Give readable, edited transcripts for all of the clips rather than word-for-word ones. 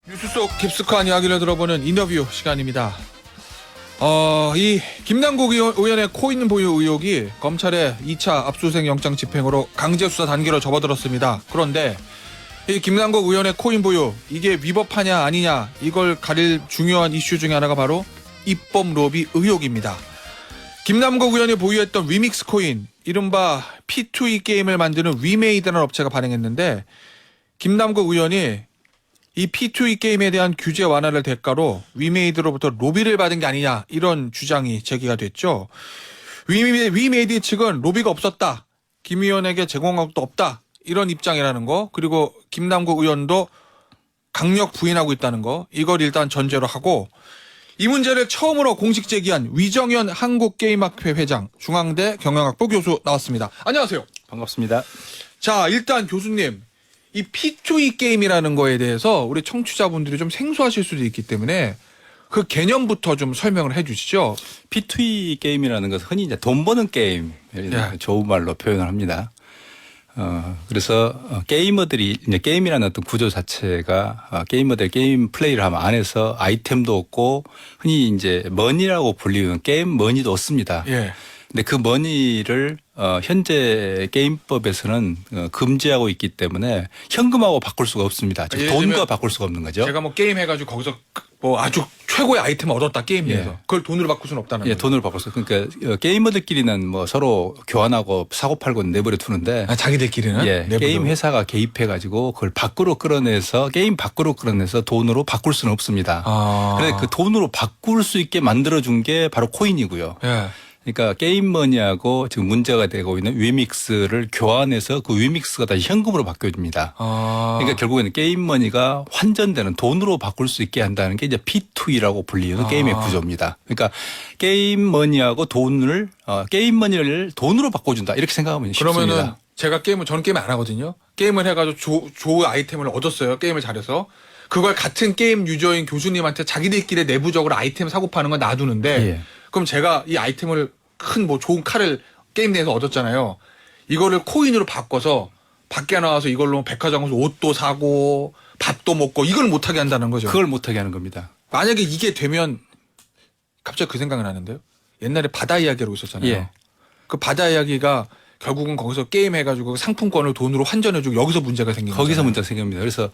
뉴스 속 깊숙한 이야기를 들어보는 인터뷰 시간입니다. 이 김남국 의원의 코인 보유 의혹이 검찰의 2차 압수수색 영장 집행으로 강제 수사 단계로 접어들었습니다. 그런데 이 김남국 의원의 코인 보유 이게 위법하냐 아니냐 이걸 가릴 중요한 이슈 중에 하나가 바로 입법 로비 의혹입니다. 김남국 의원이 보유했던 위믹스 코인 이른바 P2E 게임을 만드는 위메이드라는 업체가 발행했는데 김남국 의원이 이 P2E 게임에 대한 규제 완화를 대가로 위메이드로부터 로비를 받은 게 아니냐 이런 주장이 제기가 됐죠. 위메이드 측은 로비가 없었다. 김 의원에게 제공한 것도 없다. 이런 입장이라는 거. 그리고 김남국 의원도 강력 부인하고 있다는 거. 이걸 일단 전제로 하고 이 문제를 처음으로 공식 제기한 위정현 한국게임학회 회장 중앙대 경영학부 교수 나왔습니다. 안녕하세요. 반갑습니다. 자, 일단 교수님. 이 P2E 게임이라는 거에 대해서 우리 청취자분들이 좀 생소하실 수도 있기 때문에 그 개념부터 좀 설명을 해 주시죠. P2E 게임이라는 것은 흔히 이제 돈 버는 게임, 좋은 말로 표현을 합니다. 그래서 게이머들이 이제 게임이라는 어떤 구조 자체가 게이머들 게임 플레이를 하면 안에서 아이템도 얻고 흔히 이제 머니라고 불리는 게임 머니도 얻습니다. 예. 근데 그 머니를 현재 게임법에서는 금지하고 있기 때문에 현금하고 바꿀 수가 없습니다. 즉 돈과 바꿀 수가 없는 거죠. 제가 뭐 게임 해가지고 거기서 뭐 아주 최고의 아이템을 얻었다 게임 내에서 예. 그걸 돈으로 바꿀 수는 없다는 거죠. 돈으로 바꿀 수. 그러니까 게이머들끼리는 뭐 서로 교환하고 사고 팔고 내버려 두는데 자기들끼리는 게임 회사가 개입해 가지고 그걸 밖으로 끌어내서 게임 밖으로 끌어내서 돈으로 바꿀 수는 없습니다. 그런데 그 돈으로 바꿀 수 있게 만들어 준 게 바로 코인이고요. 예. 그러니까 게임 머니하고 지금 문제가 되고 있는 위믹스를 교환해서 그 위믹스가 다시 현금으로 바뀌어집니다. 그러니까 결국에는 게임 머니가 환전되는 돈으로 바꿀 수 있게 한다는 게 이제 P2E라고 불리는 게임의 구조입니다. 그러니까 게임 머니하고 게임 머니를 돈으로 바꿔준다 이렇게 생각하면 쉽습니다. 그러면은 제가 저는 게임 안 하거든요. 게임을 해가지고 좋은 아이템을 얻었어요. 게임을 잘해서. 그걸 같은 게임 유저인 교수님한테 자기들끼리 내부적으로 아이템 사고 파는 건 놔두는데 예. 그럼 제가 이 아이템을 큰 뭐 좋은 칼을 게임 내에서 얻었잖아요. 이거를 코인으로 바꿔서 밖에 나와서 이걸로 백화점 가서 옷도 사고 밥도 먹고 이걸 못하게 한다는 거죠. 그걸 못하게 하는 겁니다. 만약에 이게 되면 갑자기 그 생각이 나는데요. 옛날에 바다 이야기라고 있었잖아요. 예. 그 바다 이야기가 결국은 거기서 게임 해가지고 상품권을 돈으로 환전해주고 여기서 문제가 생긴 거기서 거잖아요. 문제가 생깁니다. 그래서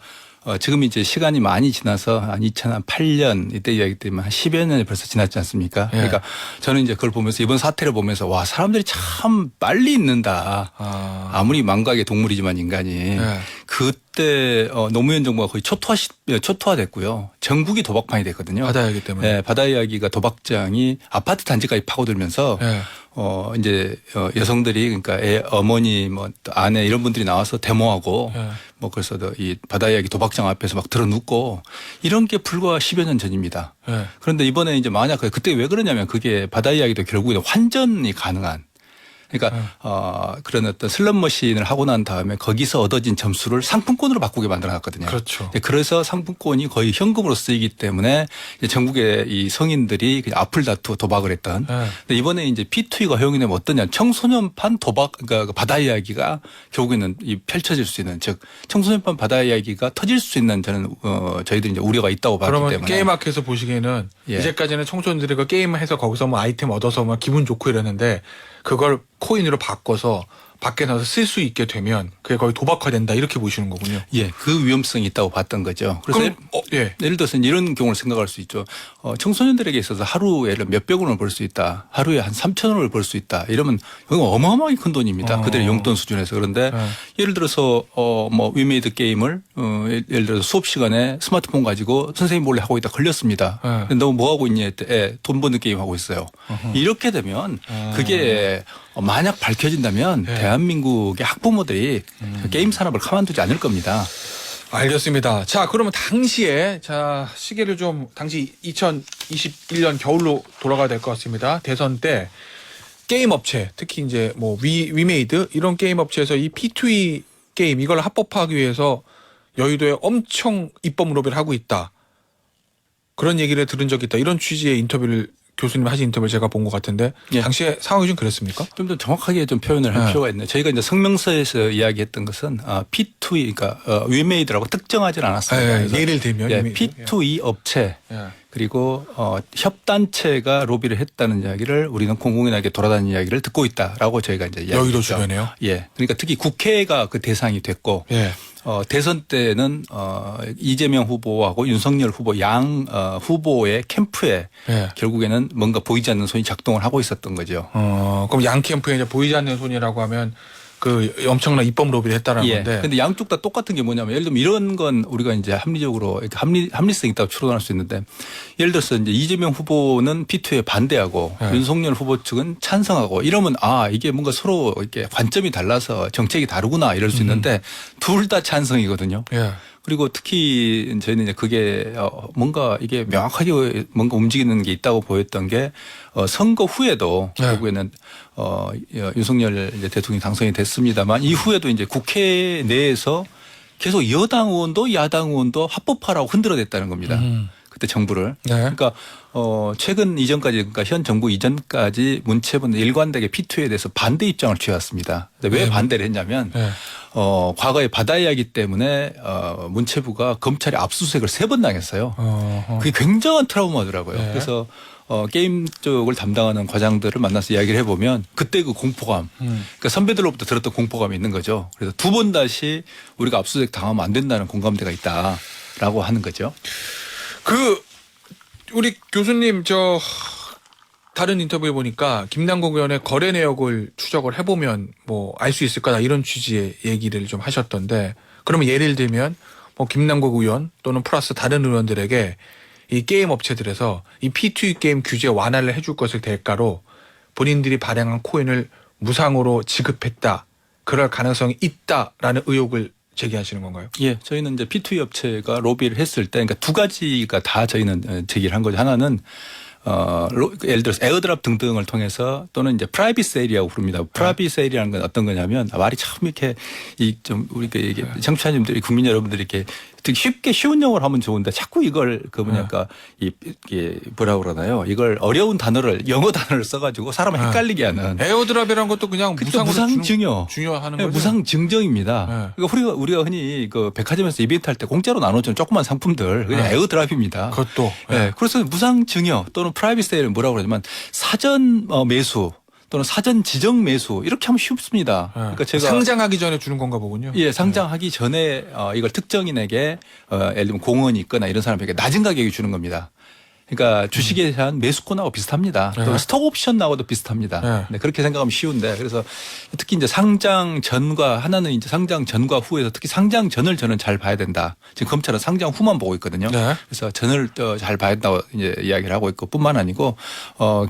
지금 이제 시간이 많이 지나서 한 2008년 이때 이야기 때문에 한 10여 년이 벌써 지났지 않습니까? 예. 그러니까 저는 이제 그걸 보면서 이번 사태를 보면서 와 사람들이 참 빨리 잊는다. 아무리 망각의 동물이지만 인간이 예. 그때 노무현 정부가 거의 초토화됐고요. 전국이 도박판이 됐거든요. 바다 이야기 때문에. 네, 바다 이야기가 도박장이 아파트 단지까지 파고들면서 예. 이제 여성들이 그러니까 어머니 뭐 아내 이런 분들이 나와서 데모하고 예. 뭐 그래서 이 바다 이야기 도박장 앞에서 막 들어눕고 이런 게 불과 10여 년 전입니다. 예. 그런데 이번에 이제 만약 그때 왜 그러냐면 그게 바다 이야기도 결국에 환전이 가능한 그러니까 그런 어떤 슬롯 머신을 하고 난 다음에 거기서 얻어진 점수를 상품권으로 바꾸게 만들어놨거든요. 그렇죠. 그래서 상품권이 거의 현금으로 쓰이기 때문에 이제 전국의 이 성인들이 그냥 앞을 다투어 도박을 했던. 네. 근데 이번에 이제 P2E가 허용이 되면 어떠냐? 청소년판 도박, 그러니까 그 바다 이야기가 결국에는 펼쳐질 수 있는, 즉 청소년판 바다 이야기가 터질 수 있는 저는 저희들이 이제 우려가 있다고 봤기 그러면 때문에. 게임학에서 보시기에는 예. 이제까지는 청소년들이 그 게임해서 거기서 뭐 아이템 얻어서 뭐 기분 좋고 이랬는데 그걸 코인으로 바꿔서 밖에 나가서 쓸 수 있게 되면 그게 거의 도박화된다 이렇게 보시는 거군요. 예, 그 위험성이 있다고 봤던 거죠. 그래서 그럼, 예. 예를 들어서 이런 경우를 생각할 수 있죠. 청소년들에게 있어서 하루에 몇백 원을 벌 수 있다. 하루에 한 3천 원을 벌 수 있다. 이러면 이건 어마어마하게 큰 돈입니다. 그들의 용돈 수준에서. 그런데 예를 들어서 뭐 위메이드 게임을 예를 들어서 수업 시간에 스마트폰 가지고 선생님 몰래 하고 있다 걸렸습니다. 근데 너 뭐 하고 있니? 돈 버는 게임 하고 있어요. 이렇게 되면 그게 만약 밝혀진다면 대한민국의 학부모들이 게임 산업을 가만두지 않을 겁니다. 알겠습니다. 자, 그러면 당시에 시계를 좀 당시 2021년 겨울로 돌아가야 될 것 같습니다. 대선 때 게임 업체, 특히 이제 뭐 위메이드 이런 게임 업체에서 이 P2E 게임 이걸 합법화하기 위해서 여의도에 엄청 입법 로비를 하고 있다. 그런 얘기를 들은 적이 있다. 이런 취지의 인터뷰를 교수님 하신 인터뷰를 제가 본 것 같은데 예. 당시에 상황이 좀 그랬습니까? 좀 더 정확하게 좀 표현을 할 네. 필요가 있네요. 저희가 이제 성명서에서 이야기했던 것은 P2E, 그러니까 위메이드라고 특정하지는 않았습니다. 예, 그래서 예를 들면 예, 이미- P2E 업체 예. 그리고 협단체가 로비를 했다는 이야기를 우리는 공공연하게 돌아다니는 이야기를 듣고 있다라고 저희가 이제 이야기했죠. 여의도 주변에요? 예, 그러니까 특히 국회가 그 대상이 됐고 예. 대선 때는 이재명 후보하고 윤석열 후보 양 후보의 캠프에 예. 결국에는 뭔가 보이지 않는 손이 작동을 하고 있었던 거죠. 그럼 양 캠프에 이제 보이지 않는 손이라고 하면 그 엄청난 입법 로비를 했다는 예. 건데. 근데 양쪽 다 똑같은 게 뭐냐면 예를 들면 이런 건 우리가 이제 합리적으로 이렇게 합리성이 있다고 추론할 수 있는데 예를 들어서 이제 이재명 후보는 P2에 반대하고 예. 윤석열 후보 측은 찬성하고 이러면 이게 뭔가 서로 이렇게 관점이 달라서 정책이 다르구나 이럴 수 있는데 둘 다 찬성이거든요. 예. 그리고 특히 저희는 이제 그게 뭔가 이게 명확하게 뭔가 움직이는 게 있다고 보였던 게 선거 후에도 네. 결국에는 윤석열 이제 대통령이 당선이 됐습니다만 이후에도 이제 국회 내에서 계속 여당 의원도 야당 의원도 합법화라고 흔들어댔다는 겁니다. 그때 정부를. 네. 그러니까 최근 이전까지 그러니까 현 정부 이전까지 문체부는 일관되게 P2에 대해서 반대 입장을 취해왔습니다. 근데 왜 네. 반대를 했냐면 네. 과거에 받아야 하기 때문에 문체부가 검찰에 압수수색을 3번 당했어요. 그게 굉장한 트라우마더라고요. 네. 그래서 게임 쪽을 담당하는 과장들을 만나서 이야기를 해보면 그때 그 공포감, 그러니까 선배들로부터 들었던 공포감이 있는 거죠. 그래서 2번 다시 우리가 압수수색 당하면 안 된다는 공감대가 있다라고 하는 거죠. 우리 교수님 다른 인터뷰에 보니까 김남국 의원의 거래 내역을 추적을 해보면 뭐 알 수 있을 거다 이런 취지의 얘기를 좀 하셨던데 그러면 예를 들면 뭐 김남국 의원 또는 플러스 다른 의원들에게 이 게임 업체들에서 이 P2E 게임 규제 완화를 해줄 것을 대가로 본인들이 발행한 코인을 무상으로 지급했다. 그럴 가능성이 있다라는 의혹을 제기하시는 건가요? 예, 저희는 이제 P2E 업체가 로비를 했을 때, 그러니까 2가지가 다 저희는 제기를 한 거죠. 하나는 예를 들어서 에어드랍 등등을 통해서 또는 이제 프라이빗 세일이라고 부릅니다. 프라이빗 세일이라는 건 어떤 거냐면 말이 참 이렇게 좀 우리가 이게 청취자님들이 국민 여러분들이 이렇게 되게 쉽게 쉬운 영어를 하면 좋은데 자꾸 이걸 이게 뭐라고 그러나요? 이걸 어려운 단어를 영어 단어를 써가지고 사람을 헷갈리게 하는. 에어드랍이라는 것도 그냥 무상 증여. 중요하는 네, 거죠. 무상 증정입니다. 그러니까 우리가 흔히 그 백화점에서 이벤트 할 때 공짜로 나눠주는 조그만 상품들 그냥 에어드랍입니다. 그것도. 네. 그래서 무상 증여 또는 프라이빗 세일은 뭐라고 그러냐면 사전 매수 또는 사전 지정 매수 이렇게 하면 쉽습니다. 그러니까 제가 상장하기 전에 주는 건가 보군요. 예, 상장하기 전에 이걸 특정인에게 예를 들면 공원이 있거나 이런 사람에게 낮은 가격에 주는 겁니다. 그러니까 주식에 대한 매수권하고 비슷합니다. 또 스톡 옵션하고도 비슷합니다. 네, 그렇게 생각하면 쉬운데 그래서 특히 이제 상장 전과 하나는 이제 상장 전과 후에서 특히 상장 전을 저는 잘 봐야 된다. 지금 검찰은 상장 후만 보고 있거든요. 네. 그래서 전을 잘 봐야 된다고 이제 이야기를 하고 있고 뿐만 아니고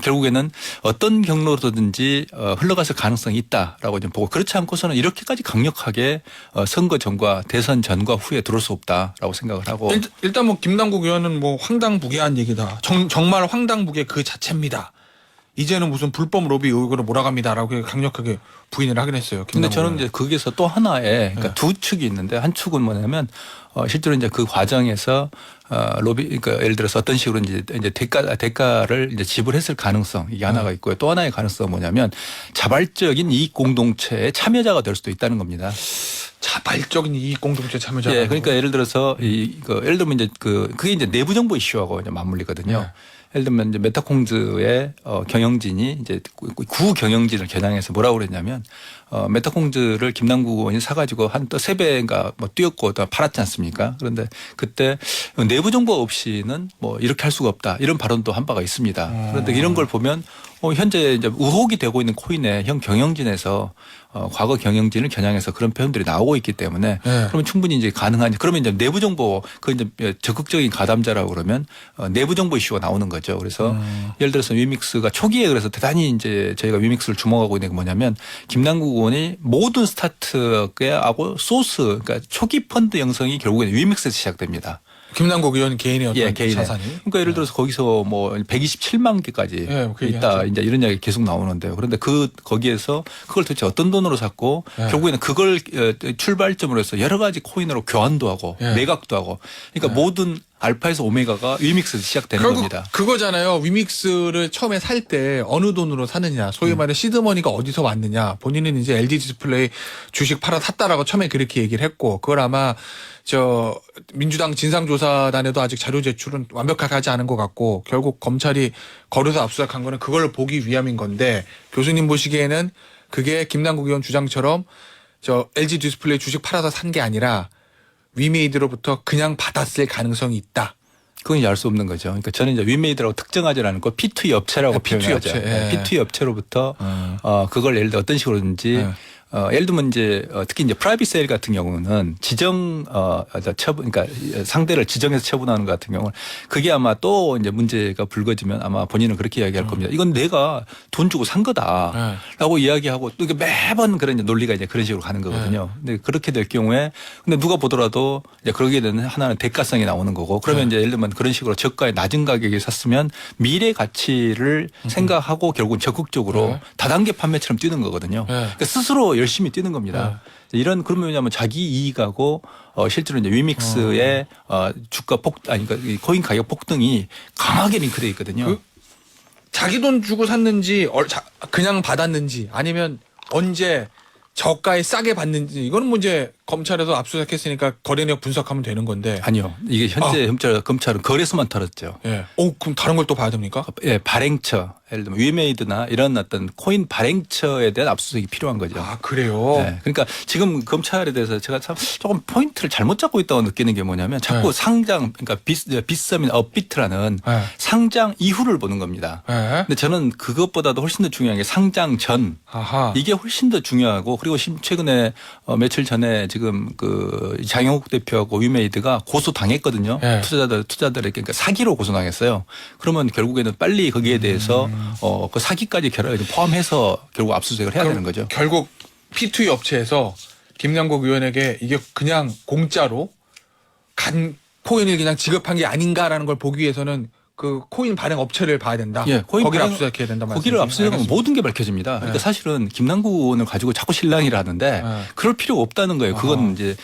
결국에는 어떤 경로로든지 흘러갔을 가능성이 있다라고 좀 보고 그렇지 않고서는 이렇게까지 강력하게 선거 전과 대선 전과 후에 들어올 수 없다라고 생각을 하고 일단 뭐 김남국 의원은 뭐 황당무계한 얘기다. 정말 황당무계 그 자체입니다. 이제는 무슨 불법 로비 의혹으로 몰아갑니다라고 강력하게 부인을 하긴 했어요. 근데 저는 이제 거기서 또 하나의 그러니까 네. 두 축이 있는데 한 축은 뭐냐면 실제로 이제 그 과정에서 로비 그러니까 예를 들어서 어떤 식으로 이제 대가를 이제 지불했을 가능성 이게 하나가 있고요. 또 하나의 가능성은 뭐냐면 자발적인 이익 공동체의 참여자가 될 수도 있다는 겁니다. 자발적인 이익 공동체 참여자. 예, 그러니까 예를 들어서 예를 들면 이제 그게 이제 내부 정보 이슈하고 이제 맞물리거든요. 네. 예를 들면 이제 메타콩즈의 경영진이 이제 구 경영진을 겨냥해서 뭐라고 그랬냐면 메타콩즈를 김남국 의원이 사가지고 한 또 3배인가 뭐 뛰었고 또 팔았지 않습니까? 그런데 그때 내부 정보 없이는 뭐 이렇게 할 수가 없다 이런 발언도 한 바가 있습니다. 그런데 이런 걸 보면 현재 이제 의혹이 되고 있는 코인의 현 경영진에서 과거 경영진을 겨냥해서 그런 표현들이 나오고 있기 때문에 그러면 충분히 이제 가능한 그러면 이제 내부 정보 그 이제 적극적인 가담자라고 그러면 내부 정보 이슈가 나오는 거죠. 그래서 예를 들어서 위믹스가 초기에 그래서 대단히 이제 저희가 위믹스를 주목하고 있는 게 뭐냐면 김남국 의원이 모든 스타트업하고 소스 그러니까 초기 펀드 형성이 결국에는 위믹스에서 시작됩니다. 김남국 의원 개인의 어떤 개인의. 자산이. 그러니까 예를 들어서 거기서 뭐 127만 개까지 그 있다. 얘기하죠. 이제 이런 이야기 계속 나오는데요. 그런데 거기에서 그걸 도대체 어떤 돈으로 샀고 결국에는 그걸 출발점으로 해서 여러 가지 코인으로 교환도 하고 매각도 하고 그러니까 모든 알파에서 오메가가 위믹스에서 시작되는 결국 겁니다. 그거잖아요. 위믹스를 처음에 살 때 어느 돈으로 사느냐, 소위 말해 시드머니가 어디서 왔느냐. 본인은 이제 LG 디스플레이 주식 팔아 샀다라고 처음에 그렇게 얘기를 했고, 그걸 아마 저 민주당 진상조사단에도 아직 자료 제출은 완벽하게 하지 않은 것 같고, 결국 검찰이 거르서 압수수색한 거는 그걸 보기 위함인 건데, 교수님 보시기에는 그게 김남국 의원 주장처럼 저 LG 디스플레이 주식 팔아서 산 게 아니라 위메이드로부터 그냥 받았을 가능성이 있다. 그건 이제 알 수 없는 거죠. 그러니까 저는 이제 위메이드라고 특정하지 않고 P2 업체라고 P2 표현하죠. 업체, 예. P2 업체로부터 그걸 예를 들어 어떤 식으로든지 예를 들면 이제 특히 이제 프라이빗 세일 같은 경우는 지정 처분, 그러니까 상대를 지정해서 처분하는 것 같은 경우는 그게 아마 또 이제 문제가 불거지면 아마 본인은 그렇게 이야기할 겁니다. 이건 내가 돈 주고 산 거다라고 이야기하고 또 이게 매번 그런 이제 논리가 이제 그런 식으로 가는 거거든요. 근데 그렇게 될 경우에 근데 누가 보더라도 이제 그러게 되는 하나는 대가성이 나오는 거고 그러면 이제 예를 들면 그런 식으로 저가에 낮은 가격에 샀으면 미래 가치를 생각하고 결국은 적극적으로 다단계 판매처럼 뛰는 거거든요. 그러니까 스스로 열심히 뛰는 겁니다. 이런 그러면 왜냐하면 자기 이익하고 실제로 이제 위믹스의 주가 그러니까 이 코인 가격 폭등이 강하게 링크되어 있거든요. 자기 돈 주고 샀는지 그냥 받았는지 아니면 언제 저가에 싸게 받는지 이거는 뭐 이제 검찰에서 압수수색했으니까 거래 내역 분석하면 되는 건데. 아니요. 이게 현재 검찰은 거래소만 털었죠. 예. 그럼 다른 걸 또 봐야 됩니까? 예, 발행처. 예를 들면 위메이드나 이런 어떤 코인 발행처에 대한 압수수색이 필요한 거죠. 아, 그래요? 네. 그러니까 지금 검찰에 대해서 제가 참 조금 포인트를 잘못 잡고 있다고 느끼는 게 뭐냐면 자꾸 상장, 그러니까 빗썸이나 업비트라는 상장 이후를 보는 겁니다. 근데 저는 그것보다도 훨씬 더 중요한 게 상장 전. 이게 훨씬 더 중요하고 그리고 최근에 며칠 전에 지금 그 장영욱 대표하고 위메이드가 고소당했거든요. 투자자들에게 그러니까 사기로 고소당했어요. 그러면 결국에는 빨리 거기에 대해서 그 사기까지 포함해서 결국 압수수색을 해야 되는 거죠. 결국 P2 업체에서 김남국 의원에게 이게 그냥 공짜로 코인을 그냥 지급한 게 아닌가라는 걸 보기 위해서는 그 코인 발행 업체를 봐야 된다. 예, 거기를 압수수색해야 된다. 거기를 압수수색하면 모든 게 밝혀집니다. 그러니까 사실은 김남국 의원을 가지고 자꾸 실랑이를 하는데 그럴 필요가 없다는 거예요. 그건 이제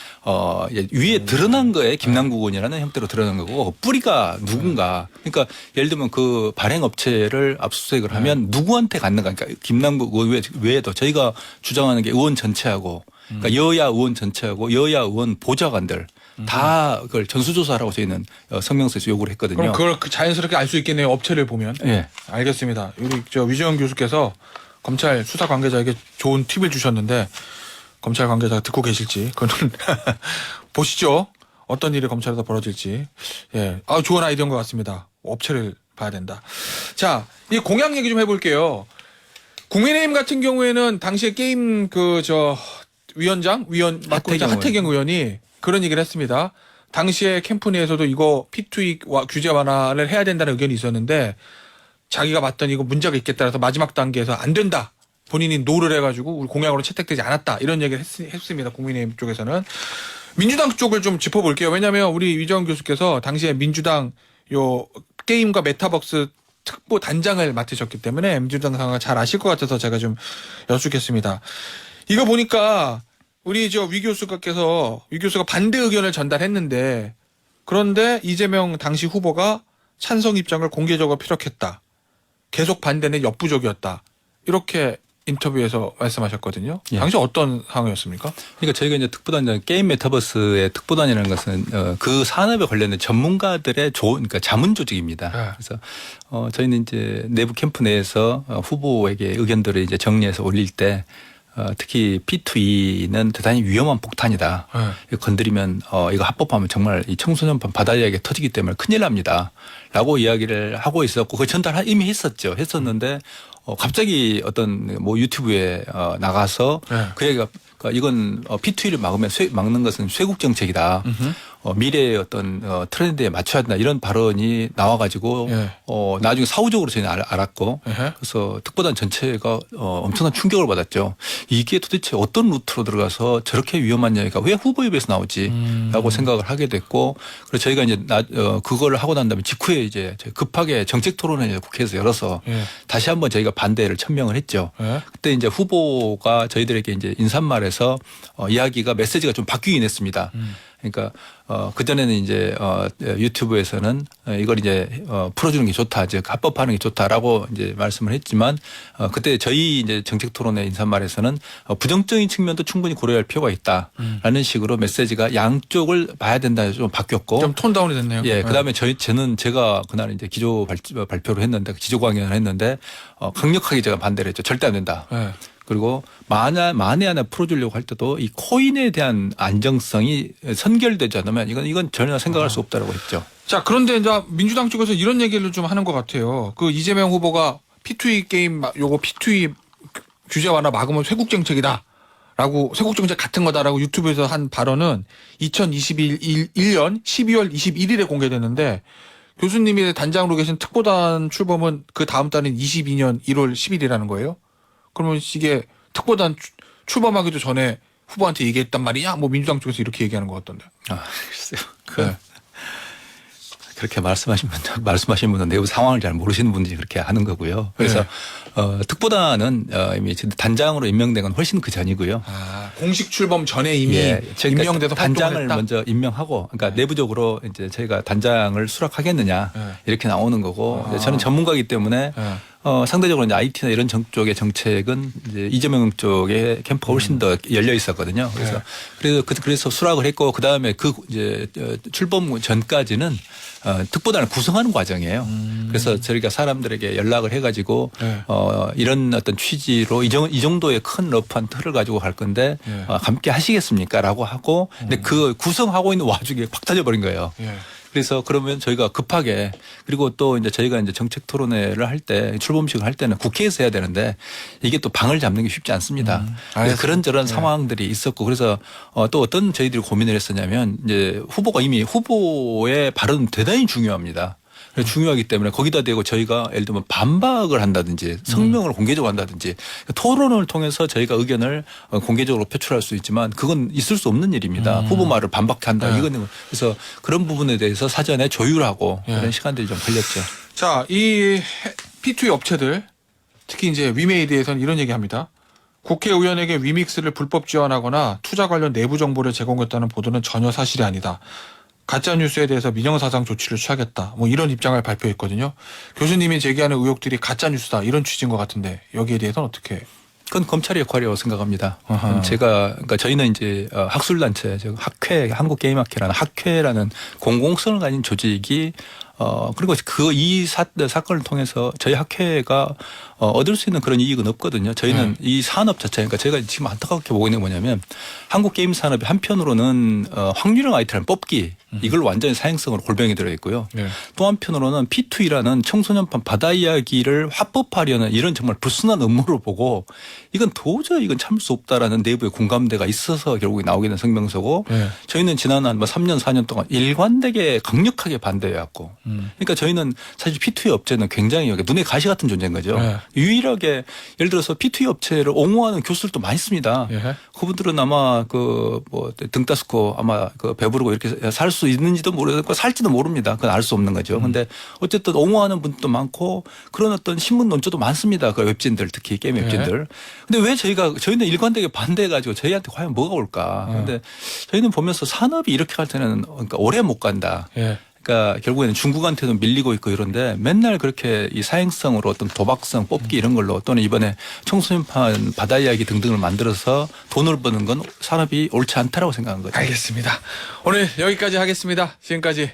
위에 드러난 거에 김남국 의원이라는 형태로 드러난 거고 뿌리가 누군가. 그러니까 예를 들면 그 발행 업체를 압수수색을 하면 누구한테 갔는가. 그러니까 김남국 의원 외에도 저희가 주장하는 게 의원 전체하고 그러니까 여야 의원 전체하고 여야 의원 보좌관들 다 그걸 전수조사하라고 저희는 성명서에서 요구를 했거든요. 그럼 그걸 자연스럽게 알 수 있겠네요. 업체를 보면. 예. 알겠습니다. 우리 위정현 교수께서 검찰 수사 관계자에게 좋은 팁을 주셨는데 검찰 관계자가 듣고 계실지 그거는 보시죠. 어떤 일이 검찰에서 벌어질지. 예. 좋은 아이디어인 것 같습니다. 업체를 봐야 된다. 자, 이 공약 얘기 좀 해볼게요. 국민의힘 같은 경우에는 당시에 게임 위원 맡고 있던 하태경 의원이 그런 얘기를 했습니다. 당시에 캠프 내에서도 이거 P2 규제 완화를 해야 된다는 의견이 있었는데 자기가 봤더니 이거 문제가 있겠다 해서 마지막 단계에서 안 된다. 본인이 노를 해가지고 우리 공약으로 채택되지 않았다. 이런 얘기를 했습니다. 국민의힘 쪽에서는. 민주당 쪽을 좀 짚어볼게요. 왜냐하면 우리 위정현 교수께서 당시에 민주당 요 게임과 메타버스 특보 단장을 맡으셨기 때문에 민주당 상황을 잘 아실 것 같아서 제가 좀 여쭙겠습니다. 이거 보니까 우리 위 교수께서 반대 의견을 전달했는데 그런데 이재명 당시 후보가 찬성 입장을 공개적으로 피력했다. 계속 반대는 역부족이었다. 이렇게 인터뷰에서 말씀하셨거든요. 당시 어떤 상황이었습니까? 그러니까 저희가 이제 특보단장 게임 메타버스의 특보단이라는 것은 그 산업에 관련된 전문가들의 그러니까 자문 조직입니다. 그래서 저희는 이제 내부 캠프 내에서 후보에게 의견들을 이제 정리해서 올릴 때 특히 P2E는 대단히 위험한 폭탄이다. 건드리면 이거 합법하면 정말 이 청소년판 바다이야기가 터지기 때문에 큰일 납니다. 라고 이야기를 하고 있었고 그 전달 이미 했었는데 갑자기 어떤 뭐 유튜브에 나가서 그 얘기가 이건 P2E를 막는 것은 쇄국 정책이다. 미래의 어떤 트렌드에 맞춰야 된다. 이런 발언이 나와가지고 나중에 사후적으로 저희는 알았고 그래서 특보단 전체가 엄청난 충격을 받았죠. 이게 도대체 어떤 루트로 들어가서 저렇게 위험한 이야기가 왜 후보협에서 나오지라고 생각을 하게 됐고 그래서 저희가 이제 그걸 하고 난 다음에 직후에 이제 급하게 정책 토론회를 국회에서 열어서 다시 한번 저희가 반대를 천명을 했죠. 그때 이제 후보가 저희들에게 이제 인사말에서 이야기가 메시지가 좀 바뀌긴 했습니다. 그러니까 그전에는 이제 유튜브에서는 이걸 이제 풀어주는 게 좋다, 즉 합법화하는 게 좋다라고 이제 말씀을 했지만 그때 저희 이제 정책 토론회 인사말에서는 부정적인 측면도 충분히 고려할 필요가 있다라는 식으로 메시지가 양쪽을 봐야 된다 좀 바뀌었고 좀 톤 다운이 됐네요. 예, 그다음에 제가 그날 이제 기조 발표를 했는데 기조 강연을 했는데 강력하게 제가 반대를 했죠. 절대 안 된다. 네. 그리고 만에 하나 풀어주려고 할 때도 이 코인에 대한 안정성이 선결되지 않으면 이건 전혀 생각할 수 없다라고 했죠. 자, 그런데 이제 민주당 쪽에서 이런 얘기를 좀 하는 것 같아요. 그 이재명 후보가 P2E 게임 요거 P2E 규제 완화 막으면 쇄국 정책이다. 라고 쇄국 정책 같은 거다라고 유튜브에서 한 발언은 2021년 12월 21일에 공개됐는데 교수님이 단장으로 계신 특보단 출범은 그 다음 달인 22년 1월 10일이라는 거예요. 그러면 이게 특보단 출범하기도 전에 후보한테 얘기했단 말이냐? 뭐 민주당 쪽에서 이렇게 얘기하는 것 같던데. 글쎄요. 네. 그렇게 말씀하신 분은 내부 상황을 잘 모르시는 분들이 그렇게 하는 거고요. 그래서 특보다는 이미 단장으로 임명된 건 훨씬 그 전이고요. 아, 공식 출범 전에 이미 저희가 임명돼서 단장을 활동을 했다? 먼저 임명하고, 그러니까 내부적으로 이제 저희가 단장을 수락하겠느냐 이렇게 나오는 거고, 저는 전문가이기 때문에 상대적으로 이제 IT나 이런 쪽의 정책은 이제 이재명 쪽의 캠프가 훨씬 더 열려 있었거든요. 그래서 수락을 했고, 그 다음에 이제 출범 전까지는 특보단을 구성하는 과정이에요. 그래서 저희가 사람들에게 연락을 해가지고 이런 어떤 취지로 이 정도의 큰 러프한 틀을 가지고 갈 건데 함께 하시겠습니까?라고 하고, 근데 그 구성하고 있는 와중에 팍 터져버린 거예요. 그래서 그러면 저희가 급하게, 그리고 또 이제 저희가 이제 정책 토론회를 할 때, 출범식을 할 때는 국회에서 해야 되는데 이게 또 방을 잡는 게 쉽지 않습니다. 그래서 그런저런 상황들이 있었고, 그래서 또 어떤 저희들이 고민을 했었냐면, 이제 후보의 발언은 대단히 중요합니다. 중요하기 때문에 거기다 대고 저희가 예를 들면 반박을 한다든지 성명을 공개적으로 한다든지 토론을 통해서 저희가 의견을 공개적으로 표출할 수 있지만 그건 있을 수 없는 일입니다. 후보 말을 반박한다. 이거는 그래서 그런 부분에 대해서 사전에 조율하고 그런 시간들이 좀 걸렸죠. 자, 이 P2E 업체들 특히 이제 위메이드에서는 이런 얘기합니다. 국회의원에게 위믹스를 불법 지원하거나 투자 관련 내부 정보를 제공했다는 보도는 전혀 사실이 아니다. 가짜 뉴스에 대해서 민형사상 조치를 취하겠다. 뭐 이런 입장을 발표했거든요. 교수님이 제기하는 의혹들이 가짜 뉴스다 이런 취지인 것 같은데 여기에 대해서는 어떻게? 그건 검찰의 역할이라고 생각합니다. 그러니까 저희는 이제 학술단체, 학회, 한국게임학회라는 학회라는 공공성을 가진 조직이 그리고 이 사건을 통해서 저희 학회가 얻을 수 있는 그런 이익은 없거든요. 저희는 이 산업 자체, 그러니까 제가 지금 안타깝게 보고 있는 게 뭐냐면 한국 게임 산업이 한편으로는 확률형 IT라는 뽑기 이걸 완전히 사행성으로 골병이 들어 있고요. 또 한편으로는 P2E라는 청소년판 바다 이야기를 합법화하려는 이런 정말 불순한 음모를 보고 이건 도저히 참을 수 없다라는 내부의 공감대가 있어서 결국에 나오게 된 성명서고 저희는 지난 한 3년 4년 동안 일관되게 강력하게 반대해왔고 그러니까 저희는 사실 P2E 업체는 굉장히 눈에 가시 같은 존재인 거죠. 유일하게 예를 들어서 P2E 업체를 옹호하는 교수들도 많이 있습니다. 그분들은 아마 등 따스고 아마 배부르고 이렇게 살 수 있는지도 모르고 살지도 모릅니다. 그건 알 수 없는 거죠. 근데 어쨌든 옹호하는 분도 많고 그런 어떤 신문 논조도 많습니다. 그 웹진들 특히 게임 웹진들. 근데 왜 저희는 일관되게 반대해가지고 저희한테 과연 뭐가 올까? 근데 저희는 보면서 산업이 이렇게 갈 때는 그러니까 오래 못 간다. 그러니까 결국에는 중국한테도 밀리고 있고 이런데 맨날 그렇게 이 사행성으로 어떤 도박성 뽑기 이런 걸로 또는 이번에 청소년판 바다 이야기 등등을 만들어서 돈을 버는 건 산업이 옳지 않다라고 생각한 거죠. 알겠습니다. 오늘 여기까지 하겠습니다. 지금까지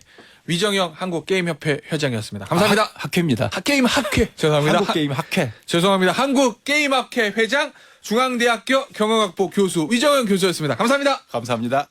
위정영 한국게임협회 회장이었습니다. 감사합니다. 학회입니다. 게임학회. 죄송합니다. 한국게임학회. 죄송합니다. 한국게임학회 회장 중앙대학교 경영학부 교수 위정영 교수였습니다. 감사합니다. 감사합니다.